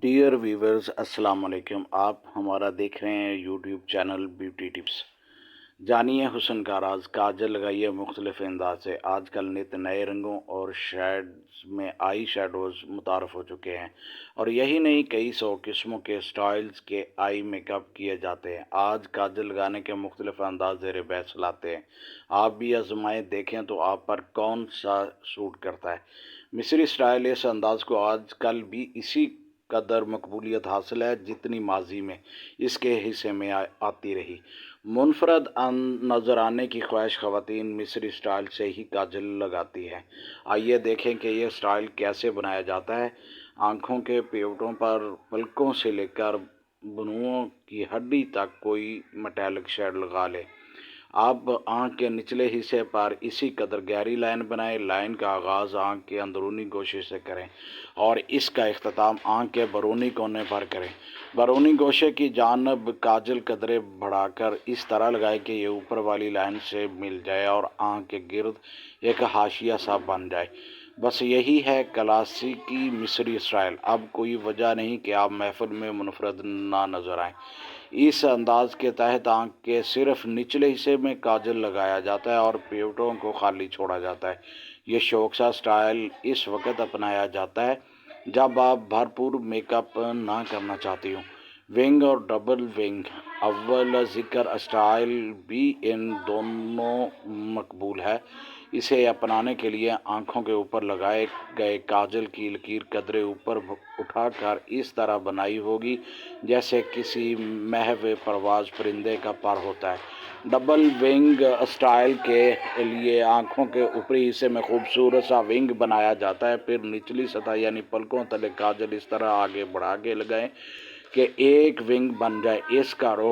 Dear viewers अस्सलाम वालेकुम। आप हमारा देख रहे हैं यूट्यूब चैनल ब्यूटी टिप्स। जानिए हुस्न का राज, काजल लगाइए मुख्तलिफ अंदाज से। आजकल नित नए रंगों और शेड्स में आई शेडोज़ मुतारफ़ हो चुके हैं और यही नहीं, कई सौ किस्मों के स्टाइल्स के आई मेकअप किए जाते हैं। आज काजल लगाने के मुख्तलिफ अंदाज ज़ेर बहस लाते हैं। आप भी आजमाएं, देखें तो आप पर कौन सा सूट करता है। मिस्री स्टाइल इस अंदाज को आजकल भी इसी कदर मकबूलियत हासिल है जितनी माजी में इसके हिस्से में आती रही। मुनफरद नज़र आने की ख्वाहिश ख़वातीन मिस्री स्टाइल से ही काजल लगाती हैं। आइए देखें कि यह स्टाइल कैसे बनाया जाता है। आँखों के पेवटों पर पलकों से लेकर भुनुओं की हड्डी तक कोई मेटालिक शेड लगा ले। आप आँख के निचले हिस्से पर इसी कदर गहरी लाइन बनाएं। लाइन का आगाज़ आँख के अंदरूनी गोशे से करें और इसका इख्तिताम आँख के बैरूनी कोने पर करें। बैरूनी गोशे की जानब काजल कदरे बढ़ाकर इस तरह लगाएं कि ये ऊपर वाली लाइन से मिल जाए और आँख के गिर्द एक हाशिया सा बन जाए। बस यही है क्लासिकी मिस्री स्टाइल। अब कोई वजह नहीं कि आप महफिल में मुनफरद ना नज़र आएँ। इस अंदाज के तहत आँख के सिर्फ निचले हिस्से में काजल लगाया जाता है और पेवटों को खाली छोड़ा जाता है। ये शौकसा स्टाइल इस वक्त अपनाया जाता है जब आप भरपूर मेकअप ना करना चाहती हूँ। विंग और डबल विंग अव्वल ज़िक्र स्टाइल भी इन दोनों मकबूल है। इसे अपनाने के लिए आँखों के ऊपर लगाए गए काजल की लकीर कदरे ऊपर उठाकर इस तरह बनाई होगी जैसे किसी महव परवाज परिंदे का पर होता है। डबल विंग स्टाइल के लिए आँखों के ऊपरी हिस्से में खूबसूरत सा विंग बनाया जाता है। फिर निचली सतह यानी पलकों तले काजल इस तरह आगे बढ़ा के लगाएं कि एक विंग बन जाए। इसका रुख